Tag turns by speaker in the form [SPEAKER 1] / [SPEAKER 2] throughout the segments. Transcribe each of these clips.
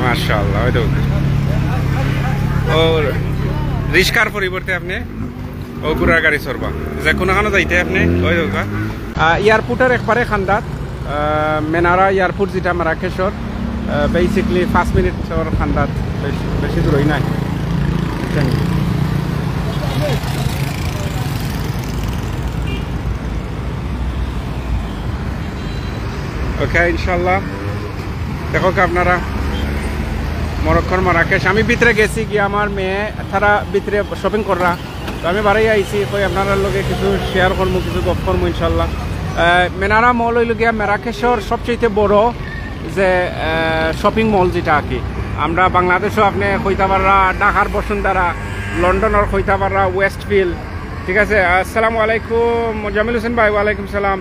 [SPEAKER 1] মাশাআল্লাহ। ওই তো ও রিস্কার পরিবর্তে আপনি ও ঘোড়ার গাড়ি চড়বা যে কোনোখানে যাইতে আপনি ওই দোকা এয়ারপোর্টের একবারে খান্দাত মেনারা এয়ারপোর্ট যেটা মারাকেশর বেসিকলি 5 মিনিটর খান্দাত, বেশি দূরই নাই। ওকে ইনশাল্লাহ দেখো আপনারা মরক্কোর মারাকেশ। আমি ভিতরে গেছি গিয়ে আমার মেয়ে তারা ভিতরে শপিং করা, তো আমি বাড়াই আইছি কই আপনার লগে কিছু শেয়ার করবো, কিছু গপ করবো ইনশাল্লাহ। মেনারা মল হইল গিয়া মারাকেশের সবচেয়ে বড় যে শপিং মল যেটা আর কি। আমরা বাংলাদেশও আপনি খৈতাবাররা, ঢাকার বসুন্ধরা, লন্ডনের খৈতাবাররা, ওয়েস্টফিল্ড, ঠিক আছে। আসসালামু আলাইকুম জামিল হোসেন ভাই। ওয়ালাইকুম সালাম।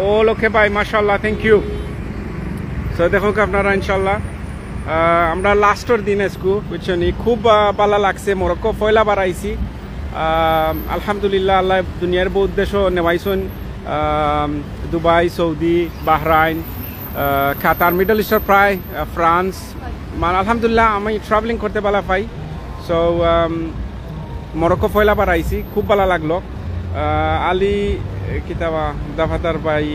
[SPEAKER 1] ও লোকে ভাই মাশাআল্লাহ, থ্যাংক ইউ। সো দেখো আপনারা ইনশাল্লাহ আমরা লাস্টের দিন আজকু বুঝছেন, খুব ভালো লাগছে। মরক্কো পয়লা বার আইছি, আলহামদুলিল্লাহ। আল্লাহ দুনিয়ার বহুত দেশও নেওয়াইছেন, দুবাই, সৌদি, বাহরাইন, কাতার, মিডল ইস্টার, প্রায় ফ্রান্স, মানে আলহামদুলিল্লাহ আমি ট্রাভেলিং করতে ভালো পাই। সো মরক্কো পয়লা বার আইছি, খুব ভালো লাগলো। আলী কিতাবা দাফাদার বাই,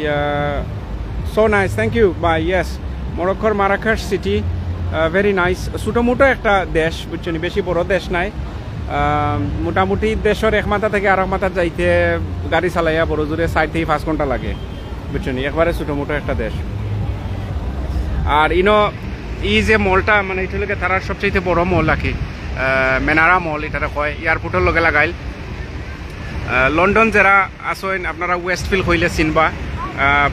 [SPEAKER 1] so nice, thank you bye. Yes, মরক্কোর মারাকেশ সিটি ভেরি নাইস। ছোটো মোটো একটা দেশ বুঝছেন, বেশি বড় দেশ নাই। মোটামুটি দেশের এক মাথা থেকে আর এক মাথা যাইতে গাড়ি চালাইয়া বড় জোরে 4 থেকে 5 ঘন্টা লাগে বুঝছেন, একবারে ছোটো মোটো একটা দেশ। আর ই যে মলটা মানে এটা লোকে তার সবচেয়ে বড় মল আর কি, মেনারা মল এটারে কয়, এয়ারপোর্টের লগে লাগাইল। লন্ডন যারা আসেন আপনারা ওয়েস্টফিল্ড হইলে চিনবা,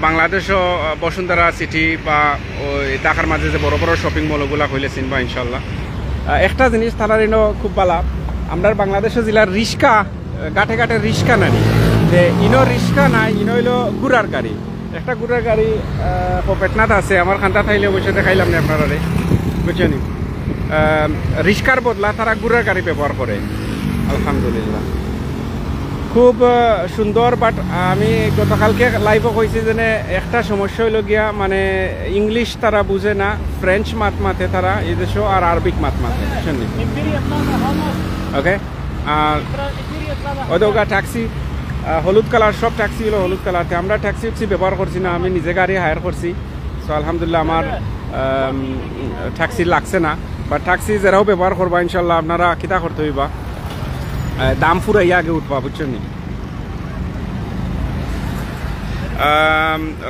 [SPEAKER 1] বাংলাদেশও বসুন্ধরা সিটি বা ওই ঢাকার মাঝে যে বড় বড় শপিং মলগুলা হইলে চিনবা ইনশাল্লাহ। একটা জিনিস তারা খুব ভালো, আমরা বাংলাদেশের জেলার রিক্সা ঘাটে ঘাটে রিক্সা নানি, যে রিক্সা নাই, হইল ঘুরার গাড়ি। একটা ঘুরার গাড়ি পেটনাথ আছে, আমার খান্তা থাইলে বসে দেখাইলাম না আপনারা বুঝছেন। রিক্সার বদলা তারা ঘুরার গাড়ি ব্যবহার করে, আলহামদুলিল্লাহ খুব সুন্দর। বাট আমি গতকালকে লাইভও কইছি যে একটা সমস্যা হইল গিয়া মানে ইংলিশ তারা বুঝে না, ফ্রেঞ্চ মাত মাতে তারা এই দেশ, আর আরবিক মাত মাতে বুঝছেন। ওকে, আর ওদৌকা ট্যাক্সি হলুদ কালার, সব ট্যাক্সি হলো হলুদ কালারতে। আমরা ট্যাক্সি ব্যবহার করছি না, আমি নিজে গাড়ি হায়ার করছি। সো আলহামদুলিল্লাহ আমার ট্যাক্সি লাগছে না। বা ট্যাক্সি যারাও ব্যবহার করবা ইনশাল্লাহ আপনারা কিতা করতে হইবা, দাম ফুরাইয়া আগে উঠবা বুঝছেন।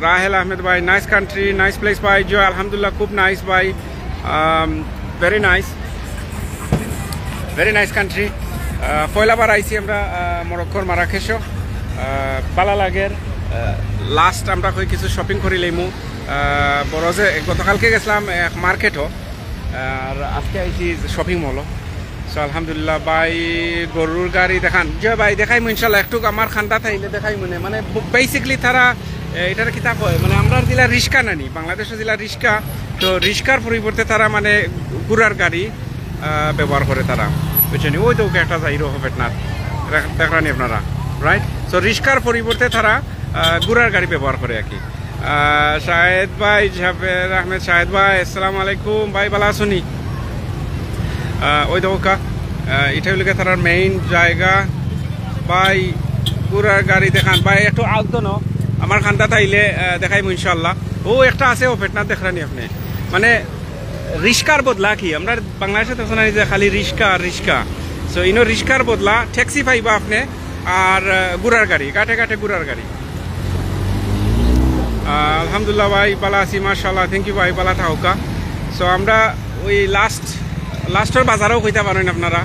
[SPEAKER 1] রাহেল আহমেদ ভাই, নাইস কান্ট্রি, নাইস প্লেস ভাই। জয় আলহামদুলিল্লাহ, খুব নাইস ভাই, very nice, very nice country. পয়লা বার আইসি আমরা মরক্কোর মারাকেশও, ভালো লাগের। লাস্ট আমরা কই কিছু শপিং করি লইমু, বড় যে গতকালকে গেছিলাম এক মার্কেটও, আর আজকে আইসি শপিং মলও। সো আলহামদুলিল্লাহ ভাই গরুর গাড়ি দেখান যে ভাই দেখাইমু ইনশাল্লাহ, একটু আমার খান্ডা থাইলে দেখাইমু না। মানে বেসিকলি তারা এটার কিতাব হয় মানে আমরা জেলার রিক্সা নানি, বাংলাদেশের জেলার রিক্সা, তো রিক্সার পরিবর্তে তারা মানে ঘোড়ার গাড়ি ব্যবহার করে তারা বুঝছেন। ওই তো একটা যাইরো হবে না দেখলানি আপনারা, রাইট। সো রিক্সার পরিবর্তে তারা ঘোড়ার গাড়ি ব্যবহার করে আর কি। শাহেদ ভাই, জাবের আহমেদ শাহেদ ভাই, আসসালামু আলাইকুম ভাই, ভালো আছুনি? ওই দৌকা এটা হইলে তার মেইন জায়গা ভাই, ঘোড়ার গাড়ি দেখান ভাই, একটু আউট ন আমার খান্তা থাইলে দেখাইমু ইনশাল্লাহ। ও একটা আছে ও ফেটনা দেখলানি আপনি, মানে রিক্সার বদলা কি আমরা বাংলাদেশে তো শোনা যে খালি রিক্সা আর রিক্সা। সো রিক্সার বদলা ট্যাক্সি পাইবা আপনি, আর ঘোড়ার গাড়ি, ঘাটে ঘাটে ঘোড়ার গাড়ি। আলহামদুলিল্লাহ ভাই ভালো আছি মাশাআল্লাহ, থ্যাংক ইউ ভাই, ভালো থাকা। সো আমরা ওই লাস্টের বাজারেও কইতে পারেন আপনারা,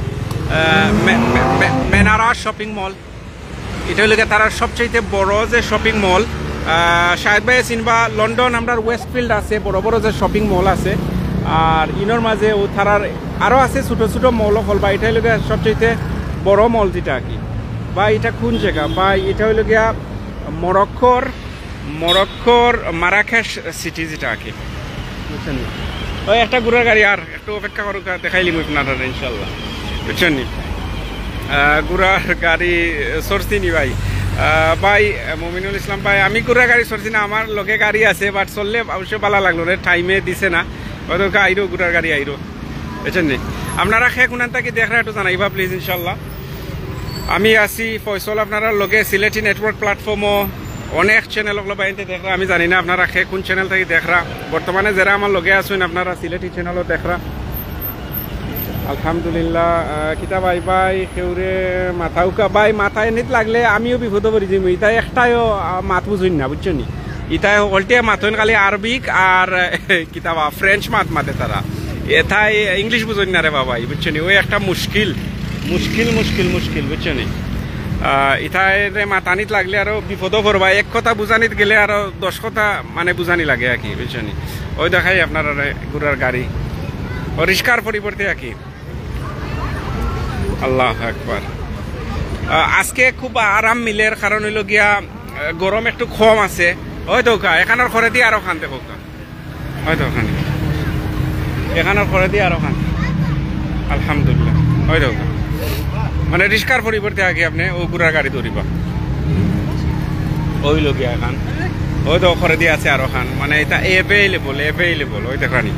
[SPEAKER 1] মেনারা শপিং মল এটা হইলে তারা সবচেয়ে বড় যে শপিং মল। শাহেদ ভাই চিনবা, লন্ডন আমরা ওয়েস্টফিল্ড আছে, বড় বড় যে শপিং মল আছে, আর ইনোর মাঝে ও তারার আরও আছে ছোটো ছোটো মলও হল। বা এটা হইলে সবচেয়ে বড় মল যেটা আর কি। বা এটা কোন জায়গা বা এটা হইল গিয়া মরক্কোর মারাকেশ সিটি যেটা আর কি বুঝছেন। ওই একটা ঘোড়ার গাড়ি, আর একটু অপেক্ষা করো, দেখাইলি আপনারা ইনশাল্লাহ বুঝছেন। ঘোড়ার গাড়ি সরছি নি ভাই? ভাই মমিনুল ইসলাম ভাই, আমি ঘোড়ার গাড়ি সরছি না, আমার লগে গাড়ি আছে, বাট চললে অবশ্যই ভালো লাগলো রে, টাইমে দিছে না। ওই তো আইরো গুড়ার গাড়ি আইরো বুঝছেন নি আপনারা খে কোনান থাকি দেখরা একটু জানাইবা প্লিজ ইনশাল্লাহ আমি আছি ফয়সল আপনারা লগে সিলেটি নেটওয়ার্ক প্ল্যাটফর্মও অনেক চ্যানেল ওগুলো বাইতে দেখরা আমি জানি না আপনারা খে কোন চ্যানেল থেকে দেখরা বর্তমানে যারা আমার লগে আছেন আপনারা সিলেটি চ্যানেলও দেখরা আলহামদুলিল্লাহ কিতাব আই বাই সেউরে মাথা উকা বাই মাথায় নিত লাগলে আমিও বিপদ পড়ি যাই ইতাই একটাইও মাত বুঝুন না বুঝছো নি ইতাই অল্টে মাথন খালি আরবিক আর কিতাবা ফ্রেঞ্চ মাত মাতে তারা এথাই ইংলিশ বুঝুন না রে বাবাই বুঝছো নি ওই একটা মুশকিল মুশকিল মুশকিল মুশকিল বুঝছো নি ইথায় মাতানিত লাগলে আরো বিপদও পড়বা এক কথা বুঝানিত গেলে আরো 10 কথা মানে বুঝানি লাগে আর কি বুঝছো নি ওই দেখাই আপনারা গুড়ার গাড়ি ও রিস্কার পরিবর্তে আর কি আল্লাহ আকবার আজকে খুব আরাম মিলের কারণ হইল গিয়া গরম একটু কম আছে হয়তো এখানের ঘরে দিয়ে আরো খান দেখো হয়তো ওখানে এখানের ঘরে দিয়ে আরো খান আলহামদুলিল্লাহ হয়তো মানে রিস্কার পরিবর্তে আগে আপনি ও গুড়ার গাড়ি ধরিবা ওই লগিয়া খান হয়তো ঘরে দিয়ে আছে আরো খান মানে এটা এভেইলেবল ওই দেখানি